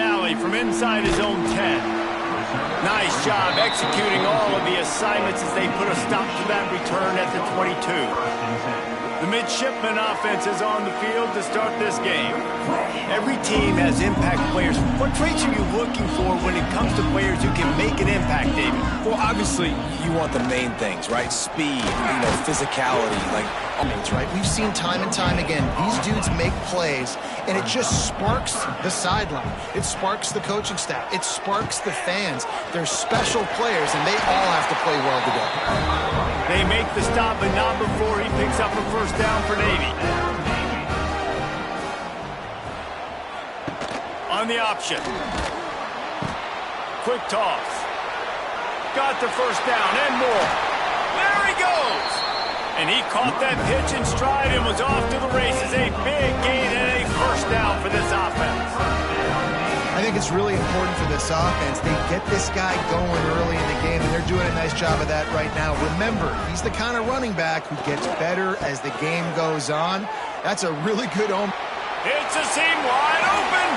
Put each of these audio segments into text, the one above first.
Alley from inside his own 10. Nice job executing all of the assignments as they put a stop to that return at the 22. The midshipman offense is on the field to start this game. Every team has impact players. What traits are you looking for when it comes to players who can make an impact, David? Well, obviously, you want the main things, right? Speed, physicality, right? We've seen time and time again, these dudes make plays, and it just sparks the sideline. It sparks the coaching staff. It sparks the fans. They're special players, and they all have to play well together. They make the stop, but not before he picks up a first down for Navy. On the option. Quick toss. Got the first down and more. There he goes. And he caught that pitch in stride and was off to the races. A big gain and a first down for this offense. I think it's really important for this offense. They get this guy going early in the game, and they're doing a nice job of that right now. Remember, he's the kind of running back who gets better as the game goes on. That's a really good home. It's a seam wide open.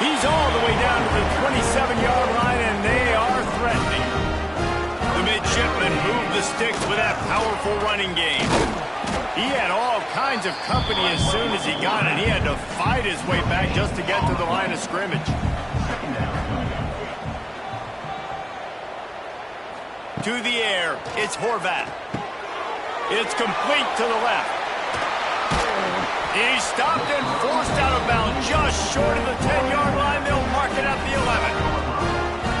He's all the way down to the 27-yard line, and they are threatening. The midshipman moved the sticks with that powerful running game. He had all kinds of company as soon as he got it. He had to fight his way back just to get to the line of scrimmage. To the air, it's Horvath. It's complete to the left. He stopped and forced out of bounds just short of the 10-yard line. They'll mark it at the 11.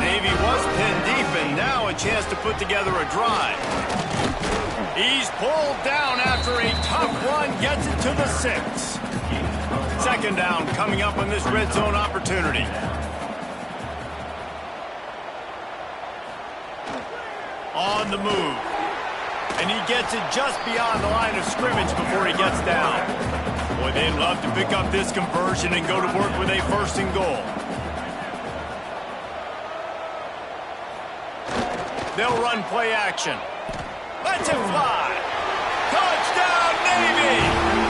Navy was pinned deep, and now a chance to put together a drive. He's pulled down after a tough run, gets it to the 6. Second down coming up on this red zone opportunity. On the move. And he gets it just beyond the line of scrimmage before he gets down. Boy, they'd love to pick up this conversion and go to work with a first and goal. They'll run play action. Let's it fly. Touchdown, Navy!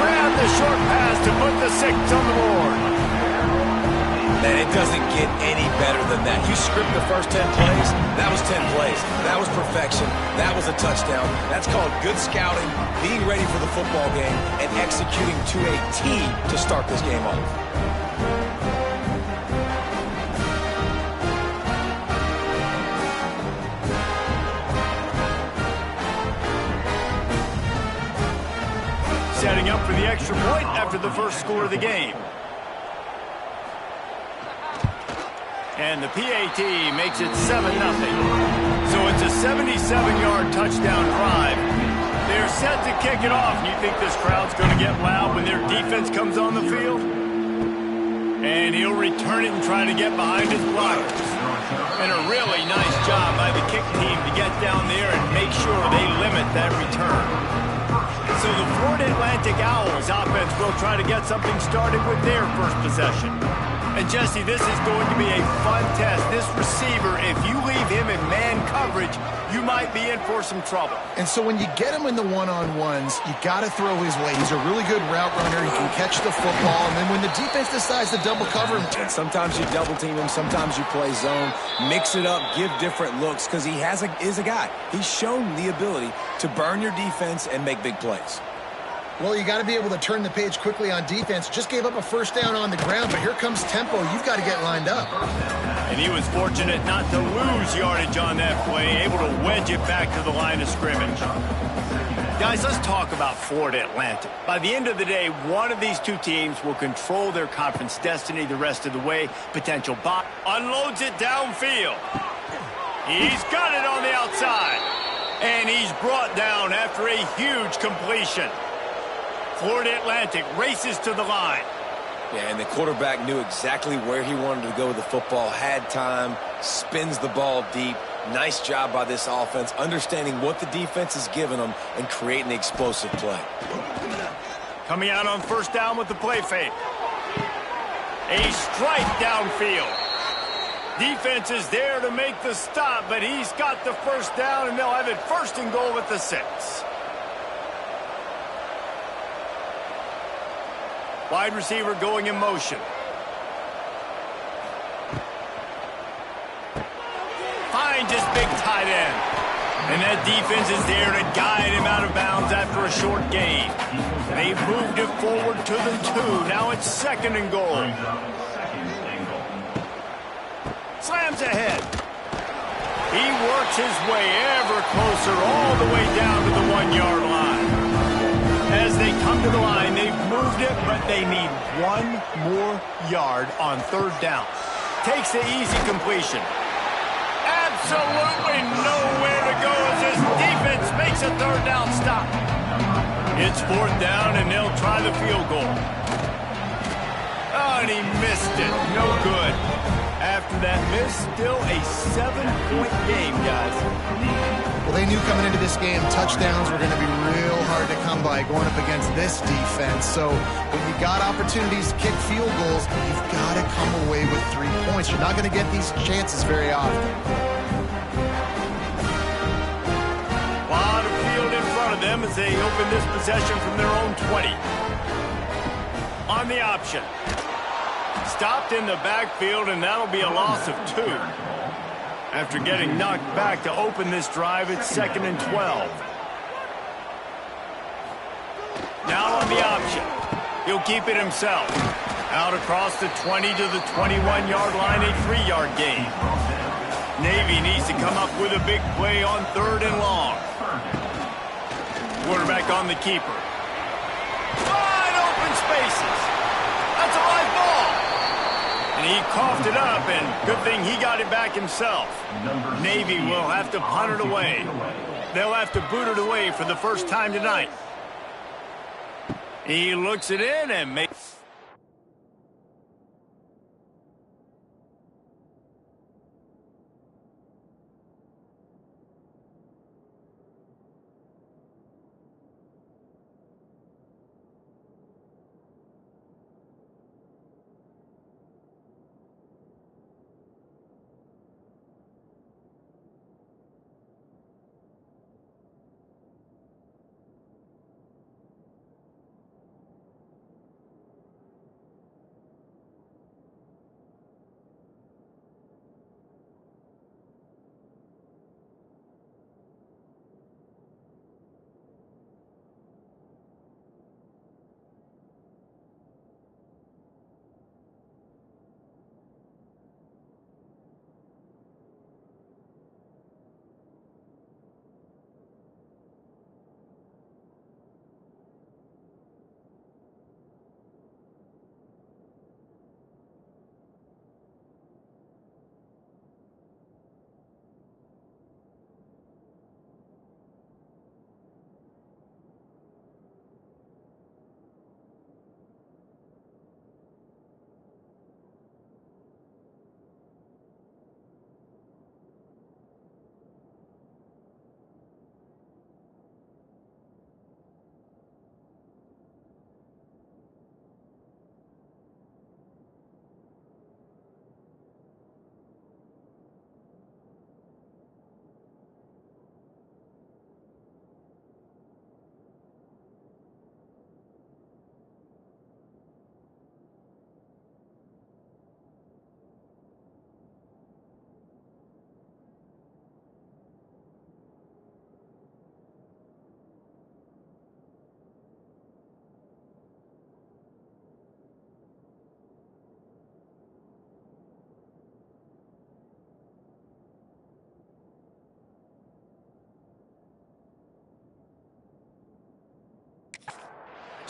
Grab the short pass to put the 6 on the board. Man, it doesn't get any better than that. You script the first 10 plays, that was 10 plays. That was perfection. That was a touchdown. That's called good scouting, being ready for the football game, and executing to a T to start this game off. Setting up for the extra point after the first score of the game. And the PAT makes it 7-0. So it's a 77-yard touchdown drive. They're set to kick it off. You think this crowd's going to get loud when their defense comes on the field? And he'll return it and try to get behind his blockers. And a really nice job by the kick team to get down there and make sure they limit that return. So the Florida Atlantic Owls offense will try to get something started with their first possession. And Jesse, this is going to be a fun test. This receiver, if you leave him in man coverage, you might be in for some trouble. And so when you get him in the one-on-ones, you got to throw his way. He's a really good route runner. He can catch the football. And then when the defense decides to double cover him, and sometimes you double team him, sometimes you play zone, mix it up, give different looks, because he is a guy. He's shown the ability to burn your defense and make big plays. Well, you got to be able to turn the page quickly on defense. Just gave up a first down on the ground, but here comes tempo. You've got to get lined up. And he was fortunate not to lose yardage on that play, able to wedge it back to the line of scrimmage. Guys, let's talk about Florida Atlantic. By the end of the day, one of these two teams will control their conference destiny the rest of the way. Potential bot unloads it downfield. He's got it on the outside. And he's brought down after a huge completion. Florida Atlantic races to the line. Yeah, and the quarterback knew exactly where he wanted to go with the football, had time, spins the ball deep. Nice job by this offense, understanding what the defense is giving them and creating the explosive play. Coming out on first down with the play fake. A strike downfield. Defense is there to make the stop, but he's got the first down, and they'll have it first and goal at the 6. Wide receiver going in motion. this big tight end. And that defense is there to guide him out of bounds after a short gain. They've moved it forward to the 2. Now it's 2nd and goal. Slams ahead. He works his way ever closer all the way down to the 1-yard line. As they come to the line, they've moved it, but they need 1 more yard on 3rd down. Takes the easy completion. Absolutely nowhere to go as this defense makes a 3rd down stop. It's 4th down, and they'll try the field goal. Oh, and he missed it. No good. After that miss, still a 7-point game, guys. Well, they knew coming into this game touchdowns were going to be real hard to come by going up against this defense. So when you got opportunities to kick field goals, you've got to come away with 3 points. You're not going to get these chances very often. A lot of field in front of them as they open this possession from their own 20. On the option. Stopped in the backfield, and that'll be a loss of 2. After getting knocked back to open this drive, it's 2nd and 12. Now on the option. He'll keep it himself. Out across the 20 to the 21-yard line, a 3-yard gain. Navy needs to come up with a big play on 3rd and long. Quarterback on the keeper. Wide open spaces. That's a live ball. And he coughed it up, and good thing he got it back himself. Navy will have to punt it away. They'll have to boot it away for the first time tonight. He looks it in and makes...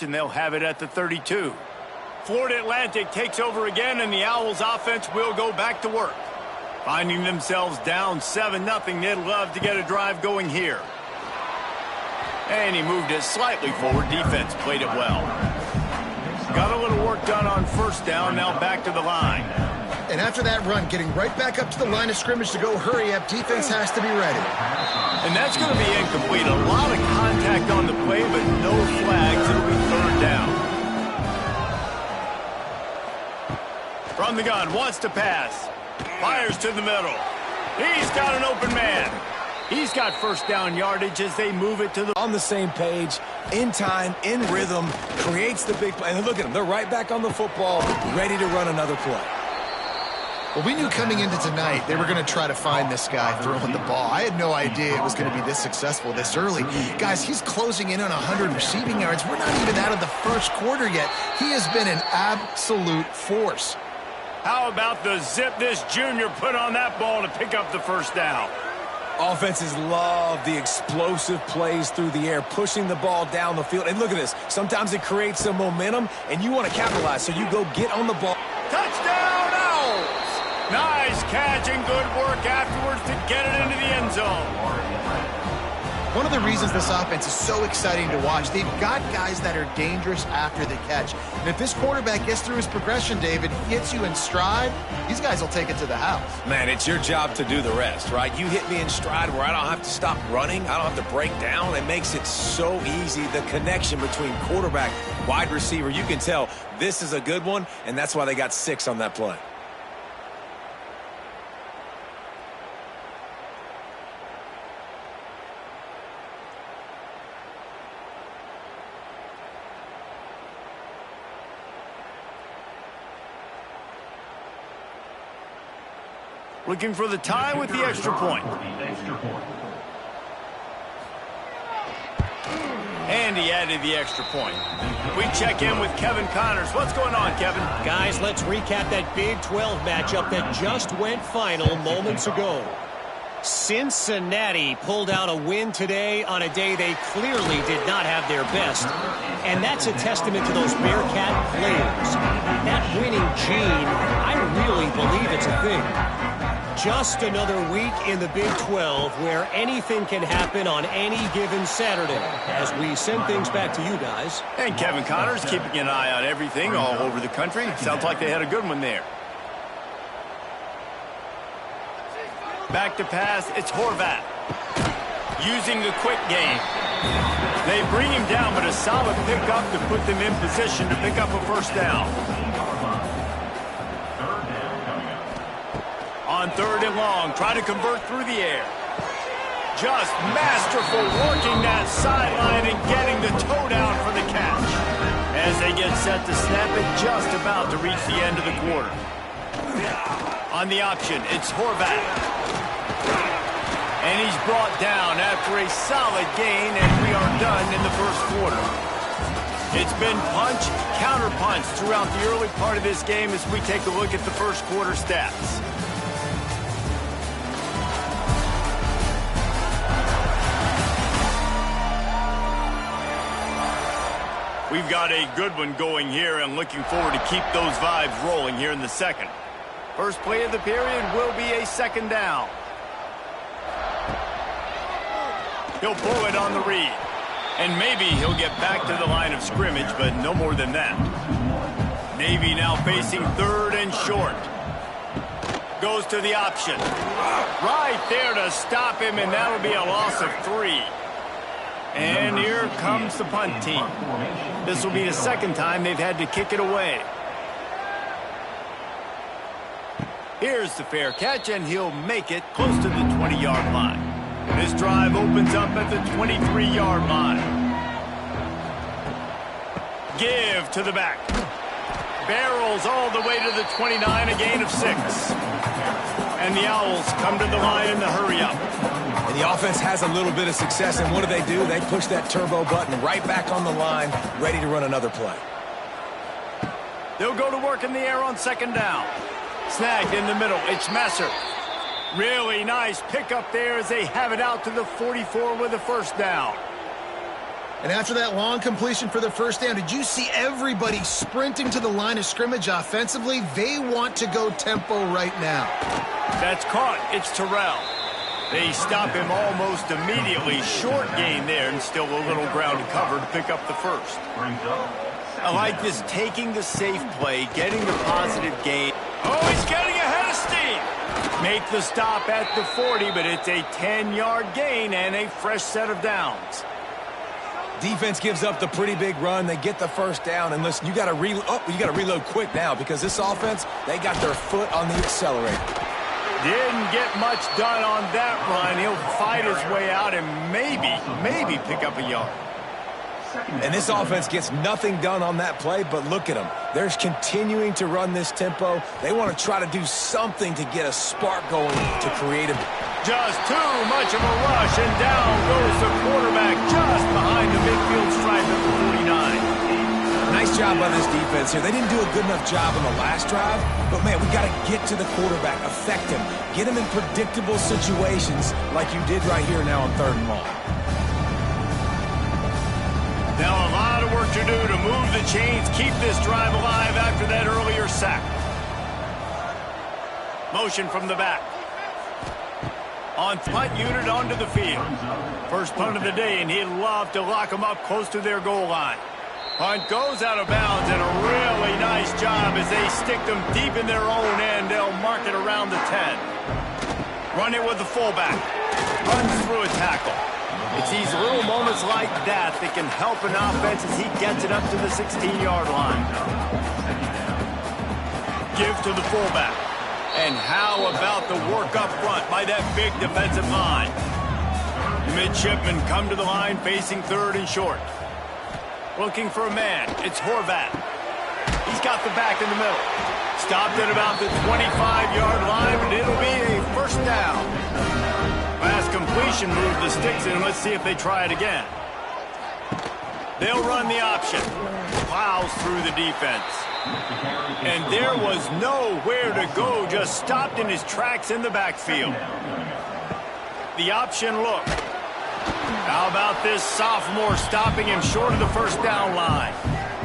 And they'll have it at the 32. Florida Atlantic takes over again, and the Owls offense will go back to work. Finding themselves down 7-0, they'd love to get a drive going here. And he moved it slightly forward. Defense played it well. Got a little work done on 1st down, now back to the line. And after that run, getting right back up to the line of scrimmage to go hurry up, defense has to be ready. And that's going to be incomplete. A lot of contact on the play, but no flags. It'll be 3rd down. From the gun, wants to pass. Fires to the middle. He's got an open man. He's got 1st down yardage as they move it to the... On the same page, in time, in rhythm, creates the big play. And look at them. They're right back on the football, ready to run another play. Well, we knew coming into tonight they were going to try to find this guy throwing the ball. I had no idea it was going to be this successful this early. Guys, he's closing in on 100 receiving yards. We're not even out of the first quarter yet. He has been an absolute force. How about the zip this junior put on that ball to pick up the first down? Offenses love the explosive plays through the air, pushing the ball down the field. And look at this. Sometimes it creates some momentum, and you want to capitalize, so you go get on the ball. Touchdown, Owls! Nice catch and good work afterwards to get it into the end zone. One of the reasons this offense is so exciting to watch, they've got guys that are dangerous after the catch. And if this quarterback gets through his progression, David, hits you in stride, these guys will take it to the house. Man, it's your job to do the rest, right? You hit me in stride where I don't have to stop running. I don't have to break down. It makes it so easy. The connection between quarterback, wide receiver, you can tell this is a good one, and that's why they got 6 on that play. Looking for the tie with the extra point. And he added the extra point. We check in with Kevin Connors. What's going on, Kevin? Guys, let's recap that Big 12 matchup that just went final moments ago. Cincinnati pulled out a win today on a day they clearly did not have their best. And that's a testament to those Bearcat players. That winning gene, I really believe it's a thing. Just another week in the Big 12 where anything can happen on any given Saturday as we send things back to you guys. And Kevin Connors keeping an eye on everything all over the country. Sounds like they had a good one there. Back to pass, it's Horvath. Using the quick game. They bring him down, but a solid pickup to put them in position to pick up a first down. On 3rd and long, try to convert through the air. Just masterful working that sideline and getting the toe down for the catch. As they get set to snap it, just about to reach the end of the quarter. On the option, it's Horvath. And he's brought down after a solid gain, and we are done in the first quarter. It's been punch, counter-punch throughout the early part of this game as we take a look at the first quarter stats. We've got a good one going here and looking forward to keep those vibes rolling here in the second. First play of the period will be a second down. He'll pull it on the read. And maybe he'll get back to the line of scrimmage, but no more than that. Navy now facing 3rd and short. Goes to the option. Right there to stop him, and that'll be a loss of 3. And here comes the punt team. This will be the second time they've had to kick it away. Here's the fair catch, and he'll make it close to the 20-yard line. This drive opens up at the 23-yard line. Give to the back. Barrels all the way to the 29, a gain of 6. And the Owls come to the line in the hurry-up. And the offense has a little bit of success, and what do? They push that turbo button right back on the line, ready to run another play. They'll go to work in the air on 2nd down. Snagged in the middle, it's Messer. Really nice pickup there as they have it out to the 44 with a first down. And after that long completion for the first down, did you see everybody sprinting to the line of scrimmage offensively? They want to go tempo right now. That's caught. It's Terrell. They stop him almost immediately. Short gain there and still a little ground to cover to pick up the first. I like this taking the safe play, getting the positive gain. Oh, he's getting ahead of steam. Make the stop at the 40, but it's a 10-yard gain and a fresh set of downs. Defense gives up the pretty big run. They get the first down, and listen, you got to reload quick now because this offense, they got their foot on the accelerator. Didn't get much done on that run. He'll fight his way out and maybe pick up a yard. And this offense gets nothing done on that play, but look at them. They're continuing to run this tempo. They want to try to do something to get a spark going to create a... Just too much of a rush, and down goes the quarterback just behind the midfield stripe at the 49. Nice job by this defense here. They didn't do a good enough job on the last drive, but, man, we got to get to the quarterback, affect him, get him in predictable situations like you did right here now on 3rd and long. Now a lot of work to do to move the chains, keep this drive alive after that earlier sack. Motion from the back. On punt unit onto the field. First punt of the day, and he'd love to lock them up close to their goal line. Punt goes out of bounds, and a really nice job as they stick them deep in their own end. They'll mark it around the 10. Run it with the fullback. Runs through a tackle. It's these little moments like that that can help an offense as he gets it up to the 16-yard line. Give to the fullback. And how about the work up front by that big defensive line? The midshipmen come to the line facing 3rd and short. Looking for a man. It's Horvat. He's got the back in the middle. Stopped at about the 25-yard line, but it'll be a first down. Last completion moved the sticks in. Let's see if they try it again. They'll run the option. Plows through the defense. And there was nowhere to go. Just stopped in his tracks in the backfield. The option look. How about this sophomore stopping him short of the first down line?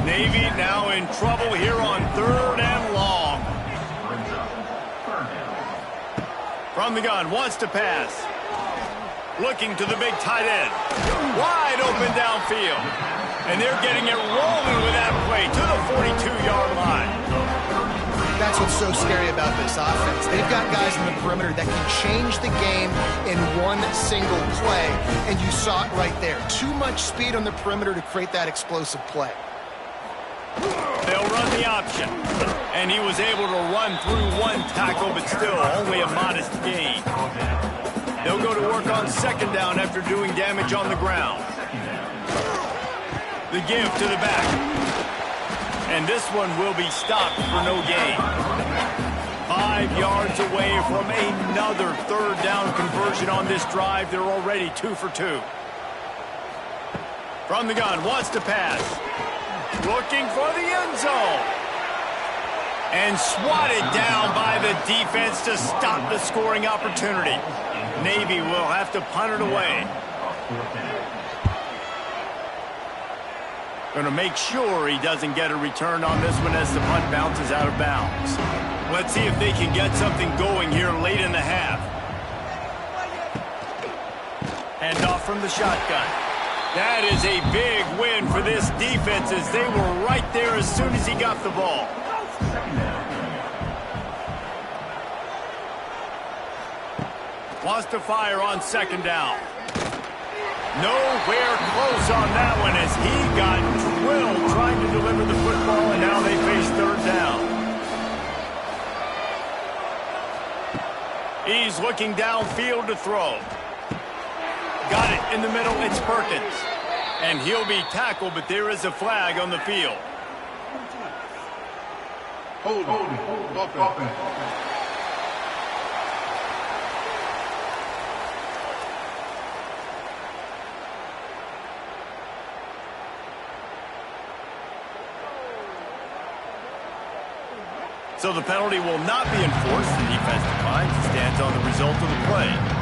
Navy now in trouble here on 3rd and long. From the gun, wants to pass. Looking to the big tight end. Wide open downfield. And they're getting it rolling with that play to the 42-yard line. That's what's so scary about this offense. They've got guys in the perimeter that can change the game in one single play, and you saw it right there. Too much speed on the perimeter to create that explosive play. They'll run the option, and he was able to run through one tackle, but still only a modest gain. They'll go to work on 2nd down after doing damage on the ground. The give to the back. And this one will be stopped for no gain. 5 yards away from another 3rd down conversion on this drive. They're already 2 for 2. From the gun, wants to pass. Looking for the end zone. And swatted down by the defense to stop the scoring opportunity. Navy will have to punt it away. Going to make sure he doesn't get a return on this one as the punt bounces out of bounds. Let's see if they can get something going here late in the half. Hand off from the shotgun. That is a big win for this defense as they were right there as soon as he got the ball. Wants to fire on 2nd down. Nowhere close on that one as he got drilled trying to deliver the football, and now they face 3rd down. He's looking downfield to throw. Got it in the middle. It's Perkins. And he'll be tackled, but there is a flag on the field. Hold. So the penalty will not be enforced. The defense declines and stands on the result of the play.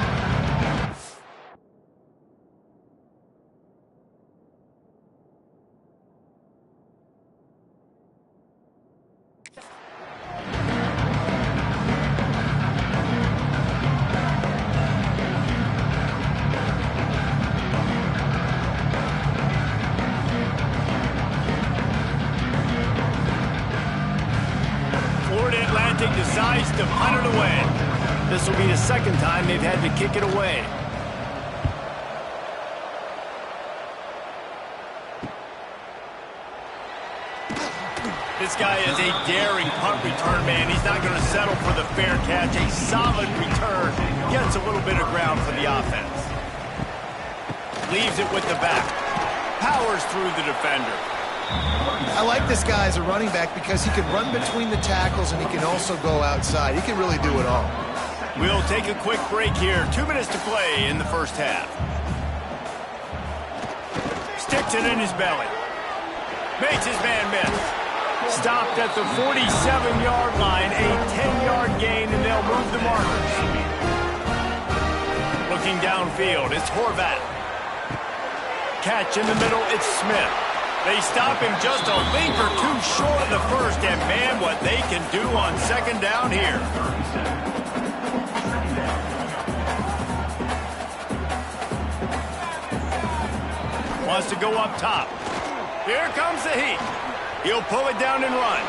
Decides to punt it away. This will be the 2nd time they've had to kick it away. This guy is a daring punt return man. He's not going to settle for the fair catch. A solid return. Gets a little bit of ground for the offense. Leaves it with the back. powers through the defender. I like this guy as a running back because he can run between the tackles and he can also go outside. He can really do it all. We'll take a quick break here. 2 minutes to play in the first half. Sticks it in his belly. Makes his man miss. Stopped at the 47-yard line. A 10-yard gain, and they'll move the markers. Looking downfield, it's Horvat. Catch in the middle, it's Smith. They stop him just a link or two short of the first, and man, what they can do on second down here. Wants to go up top. Here comes the heat. He'll pull it down and run.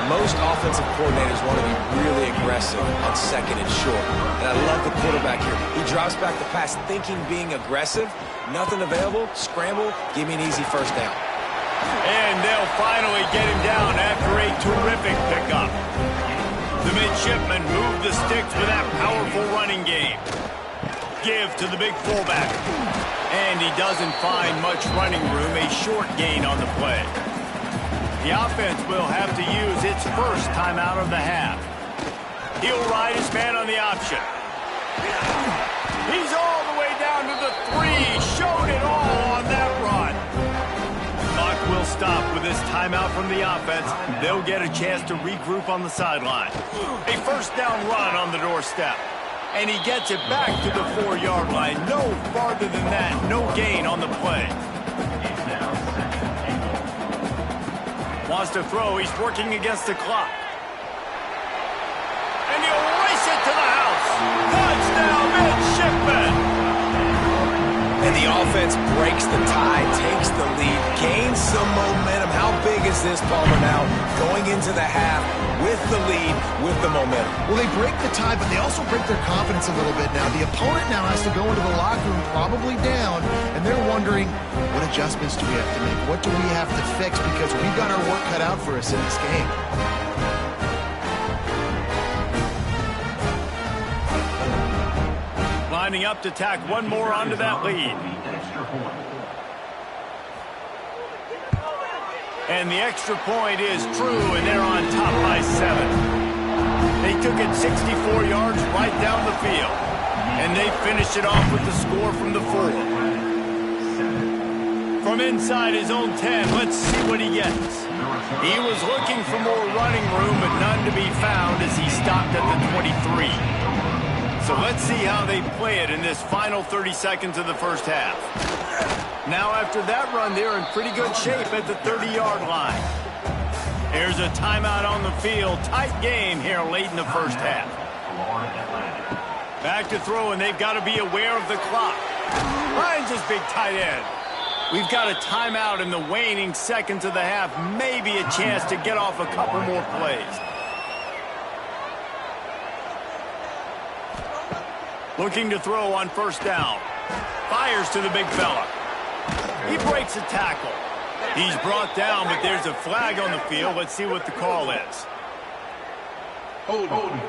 Most offensive coordinators want to be really aggressive on second and short. And I love the quarterback here. He drops back the pass thinking being aggressive. Nothing available. Scramble. Give me an easy first down. And they'll finally get him down after a terrific pickup. The midshipmen move the sticks with that powerful running game. Give to the big fullback. And he doesn't find much running room. A short gain on the play. The offense will have to use its first timeout of the half. He'll ride his man on the option. He's all the way down to the 3. Showed it all on that run. Clock will stop with this timeout from the offense. They'll get a chance to regroup on the sideline. A first down run on the doorstep. And he gets it back to the 4-yard line. No farther than that. No gain on the play. Wants to throw. He's working against the clock. And he'll race it to the house. Touchdown, midshipmen. And the offense breaks the tie, takes the lead, gains some momentum. How big is this, Palmer, now? Going into the half with the lead, with the momentum. Well, they break the tie, but they also break their confidence a little bit now. The opponent now has to go into the locker room probably down, and they're wondering, what adjustments do we have to make? What do we have to fix? Because we've got our work cut out for us in this game. Lining up to tack one more onto that lead. And the extra point is true, and they're on top by 7. They took it 64 yards right down the field. And they finished it off with the score from the 4. From inside his own 10, let's see what he gets. He was looking for more running room, but none to be found as he stopped at the 23. So let's see how they play it in this final 30 seconds of the first half. Now after that run, they're in pretty good shape at the 30-yard line. Here's a timeout on the field. Tight game here late in the first half. Back to throw, and they've got to be aware of the clock. Finds his big tight end. We've got a timeout in the waning seconds of the half. Maybe a chance to get off a couple more plays. Looking to throw on first down. Fires to the big fella. He breaks a tackle. He's brought down, but there's a flag on the field. Let's see what the call is. Hold on.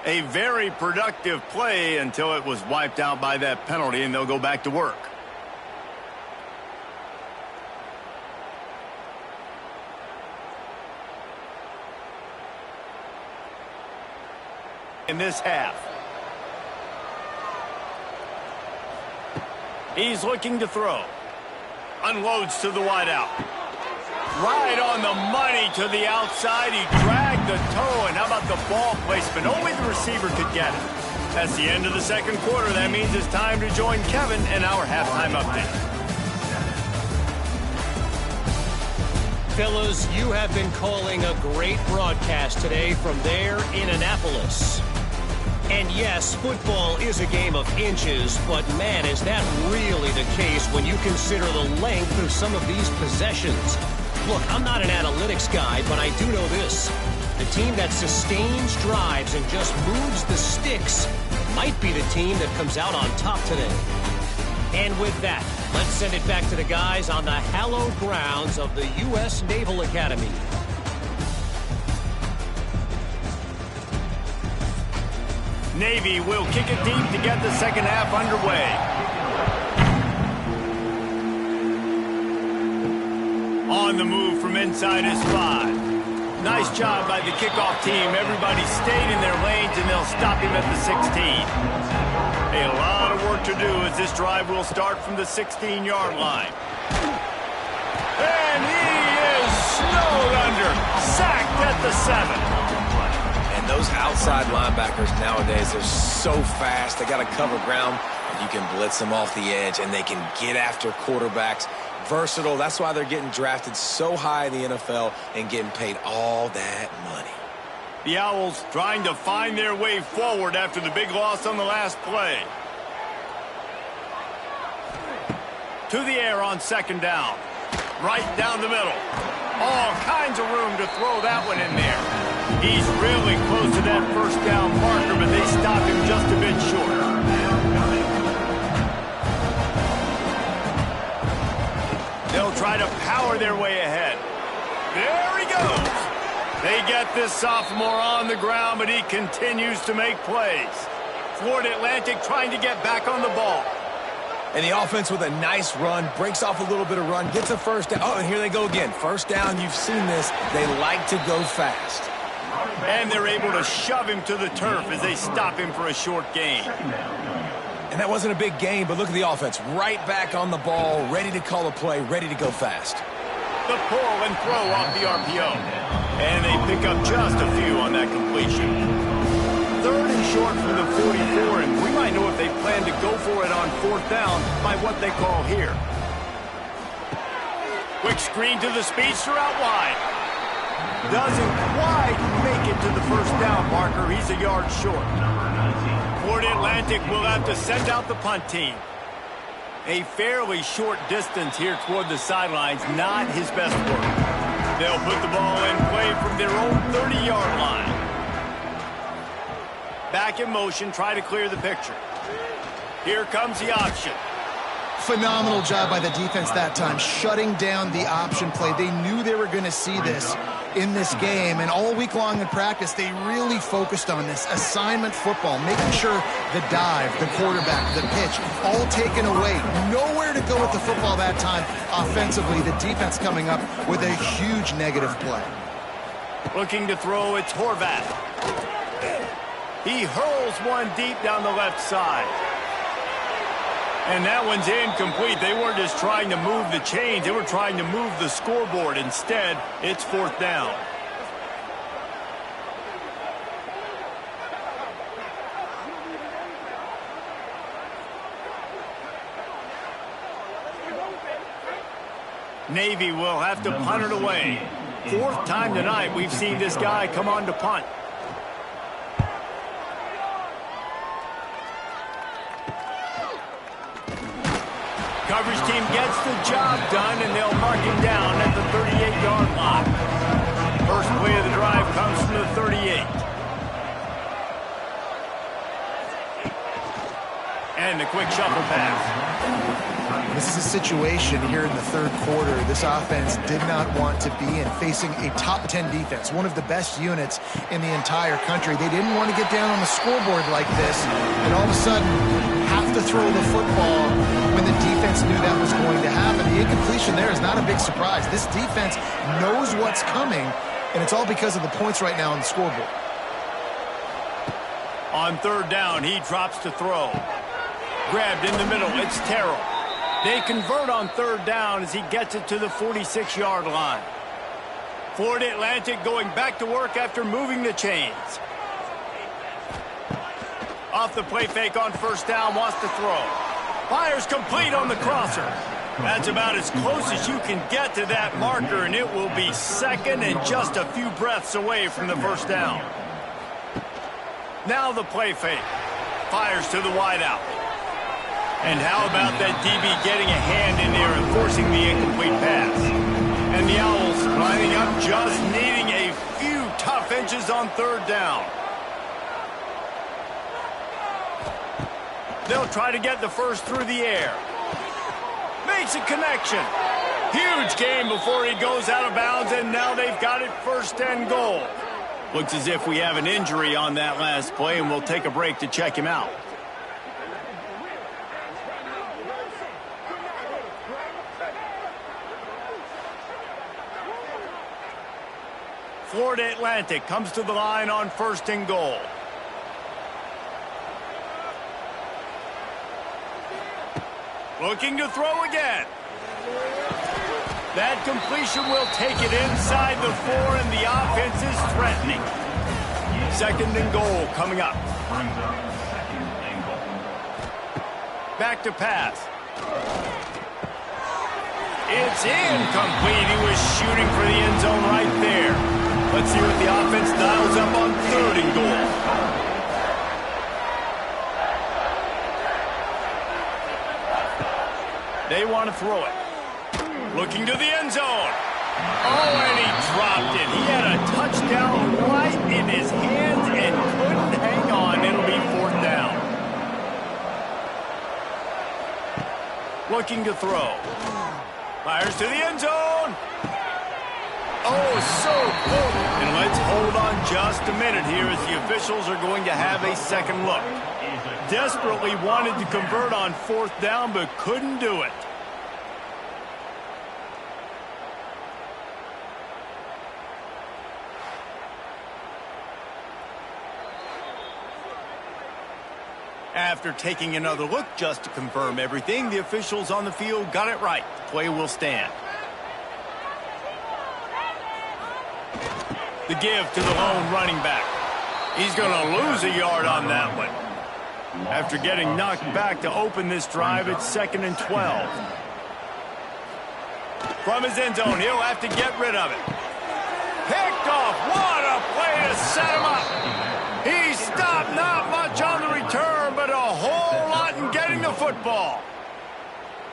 A very productive play until it was wiped out by that penalty, and they'll go back to work. In this half. He's looking to throw. Unloads to the wideout. Right on the money to the outside. He dragged the toe, and how about the ball placement? Only the receiver could get it. That's the end of the second quarter. That means it's time to join Kevin in our halftime update. Fellas, you have been calling a great broadcast today from there in Annapolis. And yes, football is a game of inches, but man, is that really the case when you consider the length of some of these possessions. Look, I'm not an analytics guy, but I do know this. The team that sustains drives and just moves the sticks might be the team that comes out on top today. And with that, let's send it back to the guys on the hallowed grounds of the U.S. Naval Academy. Navy will kick it deep to get the second half underway. On the move from inside is 5. Nice job by the kickoff team. Everybody stayed in their lanes, and they'll stop him at the 16. A lot of work to do as this drive will start from the 16-yard line. And he is snowed under. Sacked at the 7. And those outside linebackers nowadays are so fast. They got to cover ground. You can blitz them off the edge, and they can get after quarterbacks. Versatile. That's why they're getting drafted so high in the NFL and getting paid all that money. The Owls trying to find their way forward after the big loss on the last play. To the air on second down. Right down the middle. All kinds of room to throw that one in there. He's really close to that first down marker, but they stop him just a bit short. They'll try to power their way ahead. There he goes. They get this sophomore on the ground, but he continues to make plays. Florida Atlantic trying to get back on the ball. And the offense with a nice run, breaks off a little bit of run, gets a first down. Oh, and here they go again. First down, you've seen this. They like to go fast. And they're able to shove him to the turf as they stop him for a short gain. And that wasn't a big gain, but look at the offense. Right back on the ball, ready to call a play, ready to go fast. The pull and throw off the RPO. And they pick up just a few on that completion. Third and short from the 44, and we might know if they plan to go for it on fourth down by what they call here. Quick screen to the speedster out wide. Doesn't quite make it to the first down marker. He's a yard short. Florida Atlantic will have to send out the punt team. A fairly short distance here toward the sidelines, not his best work. They'll put the ball in play from their own 30-yard line. Back in motion, try to clear the picture. Here comes the option. Phenomenal job by the defense that time, shutting down the option play. They knew they were going to see this in this game, and all week long in practice, they really focused on this assignment football, making sure the dive, the quarterback, the pitch, all taken away. Nowhere to go with the football that time offensively. The defense coming up with a huge negative play. Looking to throw, it's Horvath. He hurls one deep down the left side. And that one's incomplete. They weren't just trying to move the chains. They were trying to move the scoreboard. Instead, it's fourth down. Navy will have to punt it away. Fourth time tonight we've seen this guy come on to punt. Coverage team gets the job done, and they'll mark him down at the 38-yard line. First play of the drive comes from the 38. And a quick shuffle pass. This is a situation here in the third quarter this offense did not want to be in, facing a top 10 defense, one of the best units in the entire country. They didn't want to get down on the scoreboard like this and all of a sudden have to throw the football when the defense knew that was going to happen. The incompletion there is not a big surprise. This defense knows what's coming, and it's all because of the points right now on the scoreboard. On third down, he drops to throw. Grabbed in the middle, it's Terrell. They convert on third down as he gets it to the 46-yard line. Florida Atlantic going back to work after moving the chains. Off the play fake on first down, wants to throw. Fires complete on the crosser. That's about as close as you can get to that marker, and it will be second and just a few breaths away from the first down. Now the play fake. Fires to the wideout. And how about that DB getting a hand in there and forcing the incomplete pass? And the Owls lining up, just needing a few tough inches on third down. They'll try to get the first through the air. makes a connection. Huge gain before he goes out of bounds, and now they've got it 1st and goal. Looks as if we have an injury on that last play, and we'll take a break to check him out. Florida Atlantic comes to the line on 1st and goal. Looking to throw again. That completion will take it inside the 4, and the offense is threatening. 2nd and goal coming up. Back to pass. It's incomplete. He was shooting for the end zone right there. Let's see what the offense dials up on 3rd and goal. They want to throw it. Looking to the end zone. Oh, and he dropped it. He had a touchdown right in his hands and couldn't hang on. It'll be 4th down. Looking to throw. Fires to the end zone. Oh, so close. And let's hold on just a minute here as the officials are going to have a second look. Desperately wanted to convert on 4th down, but couldn't do it. After taking another look just to confirm everything, the officials on the field got it right. The play will stand. The give to the lone running back. He's going to lose a yard on that one. After getting knocked back to open this drive, it's 2nd and 12. From his end zone, he'll have to get rid of it. Picked off. What a play to set him up. He stopped, not much on the return, but a whole lot in getting the football.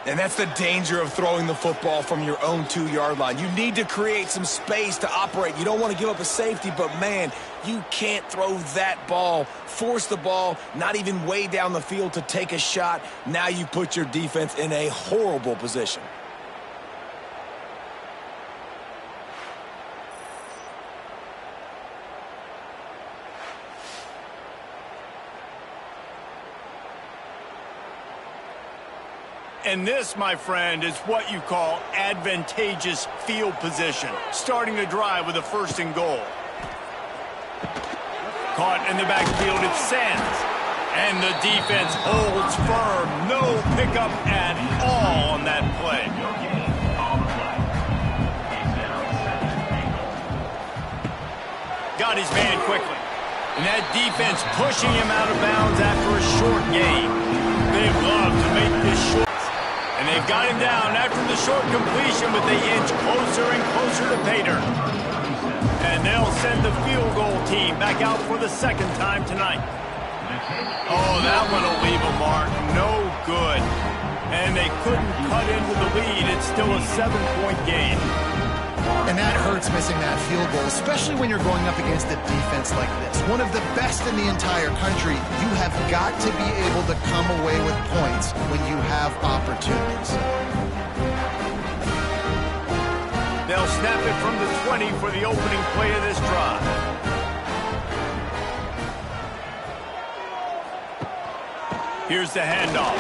And that's the danger of throwing the football from your own 2-yard line. You need to create some space to operate. You don't want to give up a safety, but, man, you can't throw that ball, force the ball, not even way down the field to take a shot. Now you put your defense in a horrible position. And this, my friend, is what you call advantageous field position. Starting the drive with a 1st and goal. Caught in the backfield, it's Sands. And the defense holds firm. No pickup at all on that play. Got his man quickly. And that defense pushing him out of bounds after a short gain. They've loved to make this short. And they've got him down after the short completion, but they inch closer and closer to pay dirt. And they'll send the field goal team back out for the 2nd time tonight. Oh, that one will leave a mark. No good. And they couldn't cut into the lead. It's still a 7-point game. And that hurts missing that field goal, especially when you're going up against a defense like this. One of the best in the entire country. You have got to be able to come away with points when you have opportunities. They'll snap it from the 20 for the opening play of this drive. Here's the handoff.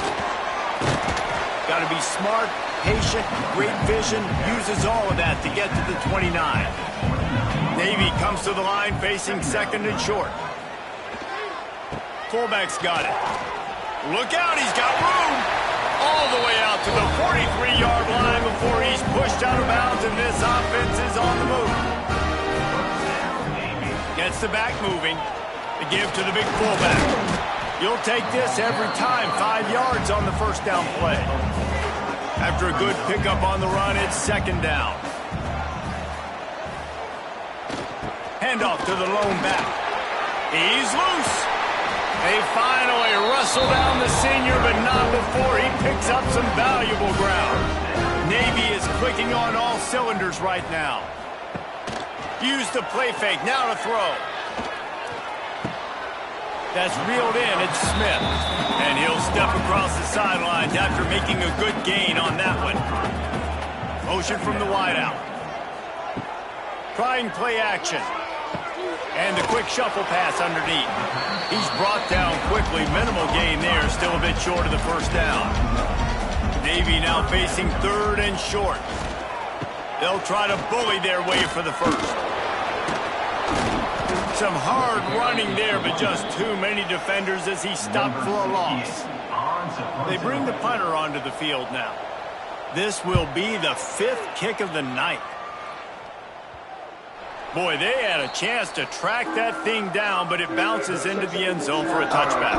Got to be smart, patient, great vision, uses all of that to get to the 29. Navy comes to the line facing 2nd and short. Fullback's got it. Look out, he's got room. All the way out to the 43-yard line before he's pushed out of bounds, and this offense is on the move. Gets the back moving. The give to the big fullback. You'll take this every time. 5 yards on the 1st down play. After a good pickup on the run, it's 2nd down. Handoff to the lone back. He's loose. They finally wrestle down the senior, but not before he picks up some valuable ground. Navy is clicking on all cylinders right now. Use the play fake, now to throw. That's reeled in. It's Smith. And he'll step across the sidelines after making a good gain on that one. Motion from the wideout. Trying play action. And the quick shuffle pass underneath. He's brought down quickly. Minimal gain there. Still a bit short of the first down. Navy now facing third and short. They'll try to bully their way for the first. Some hard running there, but just too many defenders as he stopped for a loss. They bring the punter onto the field now. This will be the 5th kick of the night. Boy, they had a chance to track that thing down, but it bounces into the end zone for a touchback.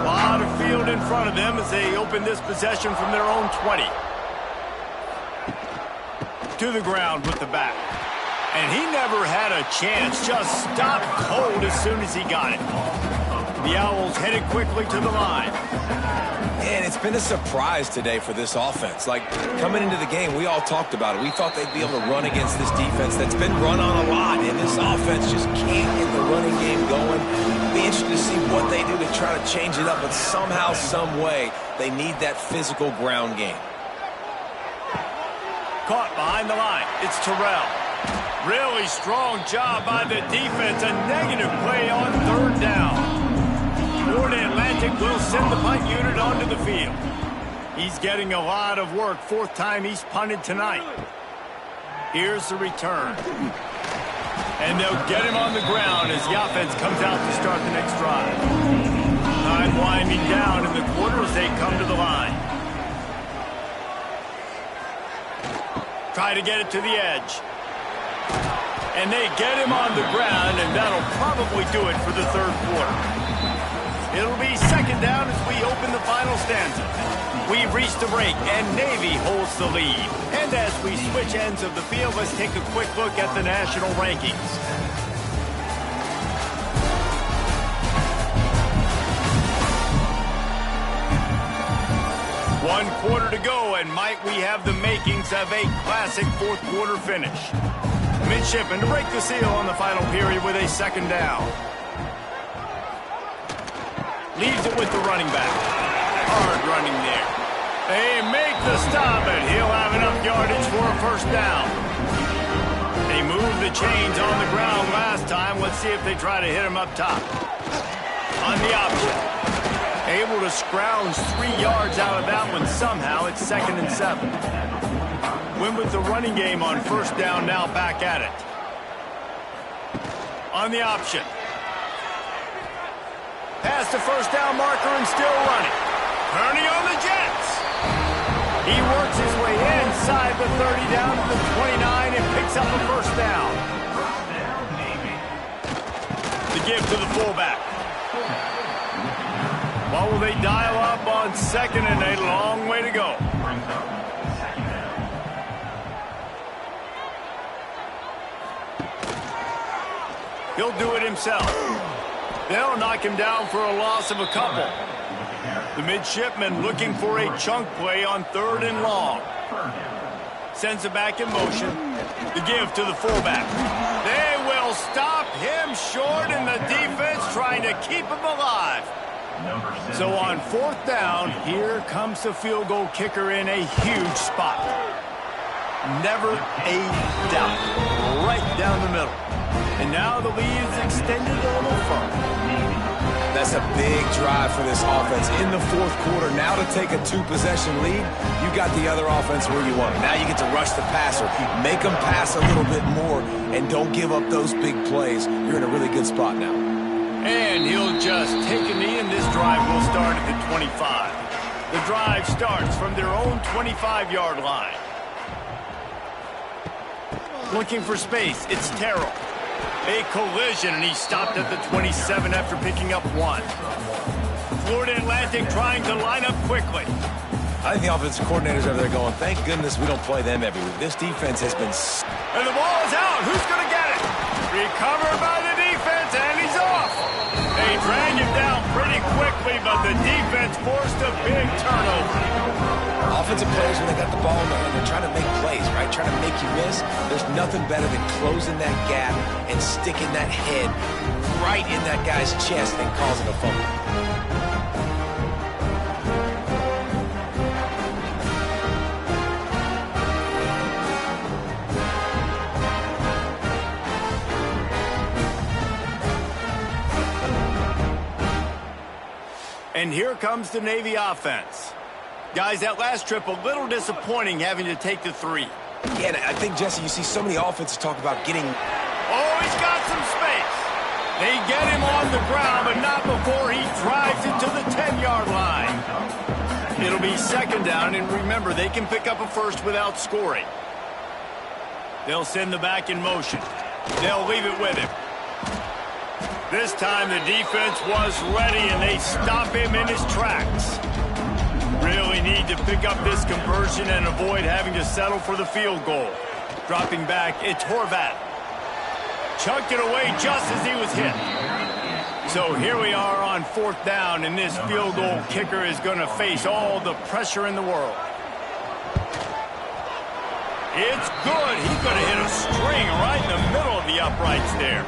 A lot of field in front of them as they open this possession from their own 20. To the ground with the back. And he never had a chance, just stopped cold as soon as he got it. The Owls headed quickly to the line. And it's been a surprise today for this offense. Like, coming into the game, we all talked about it. We thought they'd be able to run against this defense that's been run on a lot, and this offense just can't get the running game going. It'll be interesting to see what they do to try to change it up, but somehow, some way, they need that physical ground game. Caught behind the line. It's Terrell. Really strong job by the defense. A negative play on third down. Florida Atlantic will send the punt unit onto the field. He's getting a lot of work. 4th time he's punted tonight. Here's the return. And they'll get him on the ground as the offense comes out to start the next drive. Time winding down in the quarter as they come to the line. Try to get it to the edge. And they get him on the ground, and that'll probably do it for the 3rd quarter. It'll be 2nd down as we open the final stanza. We've reached the break, and Navy holds the lead. And as we switch ends of the field, let's take a quick look at the national rankings. One quarter to go, and might we have the makings of a classic 4th quarter finish. Midshipman to break the seal on the final period with a 2nd down. Leaves it with the running back. Hard running there. They make the stop, and he'll have enough yardage for a 1st down. They moved the chains on the ground last time. Let's see if they try to hit him up top. On the option. Able to scrounge 3 yards out of that one somehow. It's 2nd and 7. Win with the running game on 1st down, now back at it. On the option. Past the 1st down marker and still running. Turning on the Jets. He works his way inside the 30 down to the 29 and picks up a 1st down. The give to the fullback. What will they dial up on 2nd and a long way to go? He'll do it himself. They'll knock him down for a loss of a couple. The midshipman looking for a chunk play on 3rd and long. Sends it back in motion. The give to the fullback. They will stop him short, and the defense trying to keep him alive. So on 4th down, here comes the field goal kicker in a huge spot. Never a doubt. Right down the middle. And now the lead is extended a little further. That's a big drive for this offense in the 4th quarter. Now to take a 2-possession lead, you got the other offense where you want it. Now you get to rush the passer, make them pass a little bit more, and don't give up those big plays. You're in a really good spot now. And he'll just take a knee, and this drive will start at the 25. The drive starts from their own 25-yard line. Looking for space, it's Terrell. A collision, and he stopped at the 27 after picking up 1. Florida Atlantic trying to line up quickly. I think the offensive coordinators over there going, thank goodness we don't play them every week. This defense has been... And the ball is out. Who's going to get it? Recovered by the defense, and he's off. They drag him down pretty quickly, but the defense forced a big turnover. defensive players, when they got the ball in their hand, they're trying to make plays, right? Trying to make you miss. There's nothing better than closing that gap and sticking that head right in that guy's chest and causing a fumble. And here comes the Navy offense. Guys, that last trip, a little disappointing having to take the 3. Yeah, and I think, Jesse, you see so many offenses talk about getting... Oh, he's got some space. They get him on the ground, but not before he drives it to the 10-yard line. It'll be second down, and remember, they can pick up a first without scoring. They'll send the back in motion. They'll leave it with him. This time the defense was ready, and they stop him in his tracks. Really need to pick up this conversion and avoid having to settle for the field goal. Dropping back, it's Horvat. Chucked it away just as he was hit. So here we are on 4th down, and this field goal kicker is going to face all the pressure in the world. It's good. He could have hit a string right in the middle of the uprights there.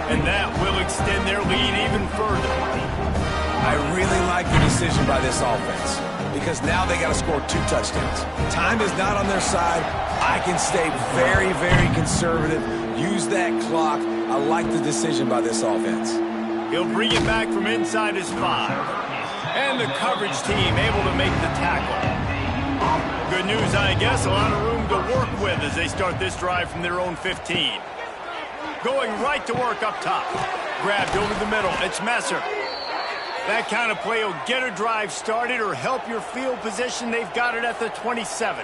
And that will extend their lead even further. I really like the decision by this offense because now they got to score 2 touchdowns. Time is not on their side. I can stay very, very conservative. Use that clock. I like the decision by this offense. He'll bring it back from inside his 5. And the coverage team able to make the tackle. Good news, I guess, a lot of room to work with as they start this drive from their own 15. Going right to work up top. Grabbed over the middle. It's Messer. That kind of play will get a drive started or help your field position. They've got it at the 27.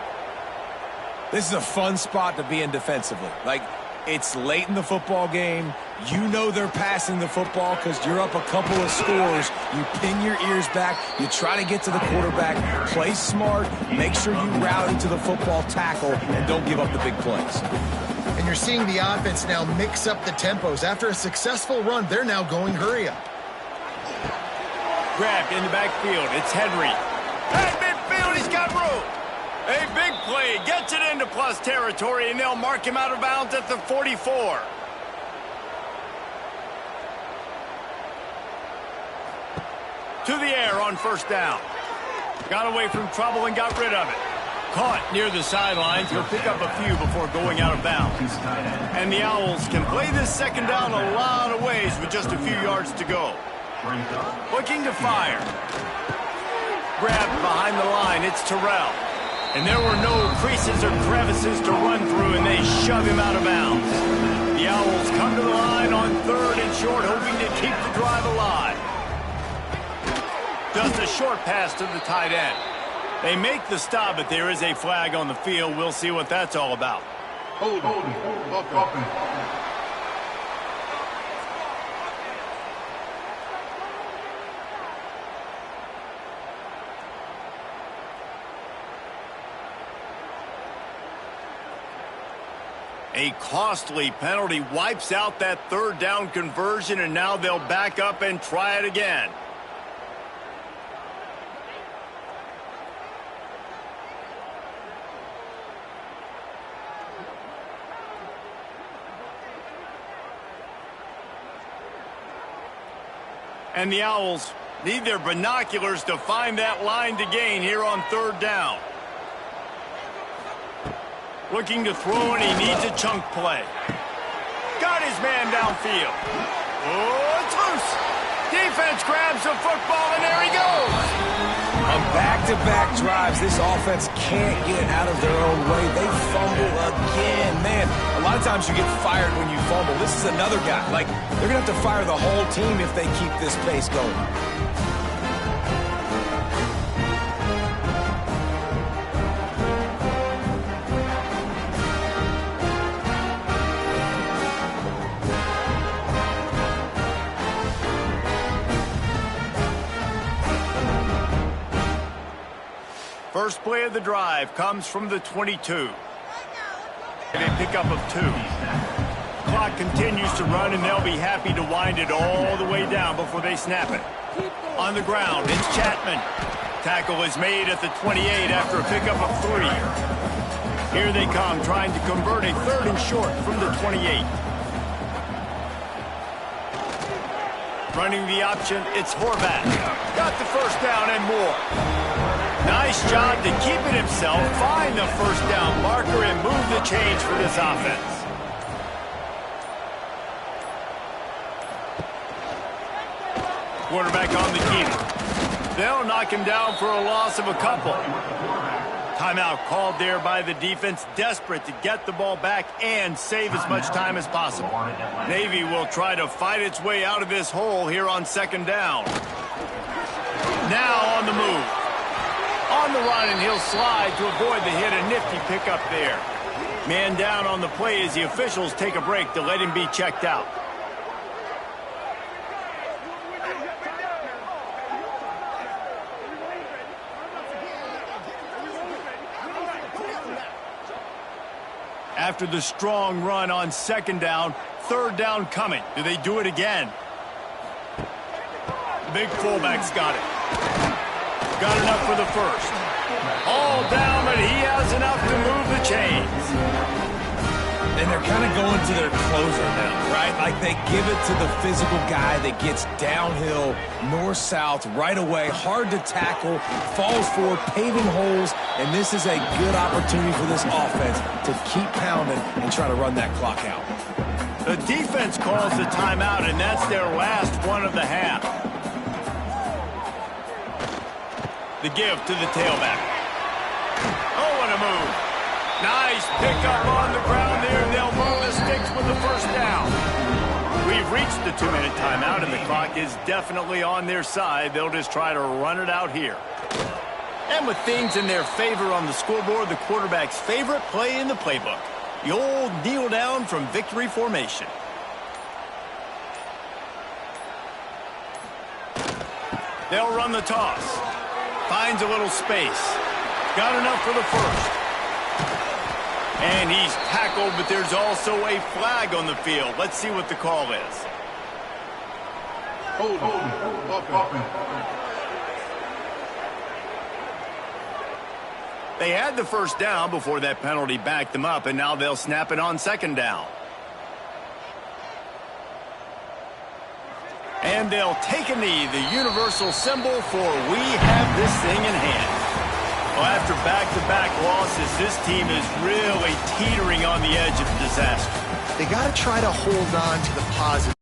This is a fun spot to be in defensively. Like, it's late in the football game. You know they're passing the football because you're up a couple of scores. You pin your ears back. You try to get to the quarterback. Play smart. Make sure you rally to the football tackle and don't give up the big plays. And you're seeing the offense now mix up the tempos. After a successful run, they're now going hurry up. Grabbed in the backfield. It's Henry. At midfield, he's got room. A big play. Gets it into plus territory, and they'll mark him out of bounds at the 44. To the air on 1st down. Got away from trouble and got rid of it. Caught near the sidelines. He'll pick up a few before going out of bounds. And the Owls can play this 2nd down a lot of ways with just a few yards to go. Looking to fire. Grabbed behind the line. It's Terrell. And there were no creases or crevices to run through, and they shove him out of bounds. The Owls come to the line on 3rd and short, hoping to keep the drive alive. Just a short pass to the tight end. They make the stop, but there is a flag on the field. We'll see what that's all about. Hold offense. A costly penalty wipes out that 3rd down conversion, and now they'll back up and try it again. And the Owls need their binoculars to find that line to gain here on 3rd down. Looking to throw, and he needs a chunk play. Got his man downfield. Oh, it's loose. Defense grabs the football, and there he goes. On back-to-back drives, this offense can't get out of their own way. They fumble again. Man, a lot of times you get fired when you fumble. This is another guy. Like, they're going to have to fire the whole team if they keep this pace going. First play of the drive comes from the 22. And a pickup of 2. Clock continues to run, and they'll be happy to wind it all the way down before they snap it. On the ground, it's Chapman. Tackle is made at the 28 after a pickup of 3. Here they come, trying to convert a 3rd and short from the 28. Running the option, it's Horvath. Got the first down and more. Nice job to keep it himself, find the first down marker, and move the chains for this offense. Quarterback on the keeper. They'll knock him down for a loss of a couple. Timeout called there by the defense, desperate to get the ball back and save as much time as possible. Navy will try to fight its way out of this hole here on 2nd down. Now on the move. On the run, and he'll slide to avoid the hit. A nifty pickup there. Man down on the play as the officials take a break to let him be checked out. After the strong run on 2nd down, 3rd down coming. Do they do it again? The big fullback's got it. Got enough for the first. All down, but he has enough to move the chains. And they're kind of going to their closer now, right? Like they give it to the physical guy that gets downhill, north-south, right away, hard to tackle, falls forward, paving holes, and this is a good opportunity for this offense to keep pounding and try to run that clock out. The defense calls the timeout, and that's their last one of the half. The give to the tailback. Oh, what a move. Nice pickup on the ground there. They'll move the sticks with the first down. We've reached the 2-minute timeout, and the clock is definitely on their side. They'll just try to run it out here. And with things in their favor on the scoreboard, the quarterback's favorite play in the playbook. The old kneel down from victory formation. They'll run the toss. Finds a little space. Got enough for the first. And he's tackled, but there's also a flag on the field. Let's see what the call is. Hold. They had the first down before that penalty backed them up, and now they'll snap it on 2nd down. And they'll take a knee, the universal symbol for we have this thing in hand. Well, after back-to-back losses, this team is really teetering on the edge of disaster. They got to try to hold on to the positive.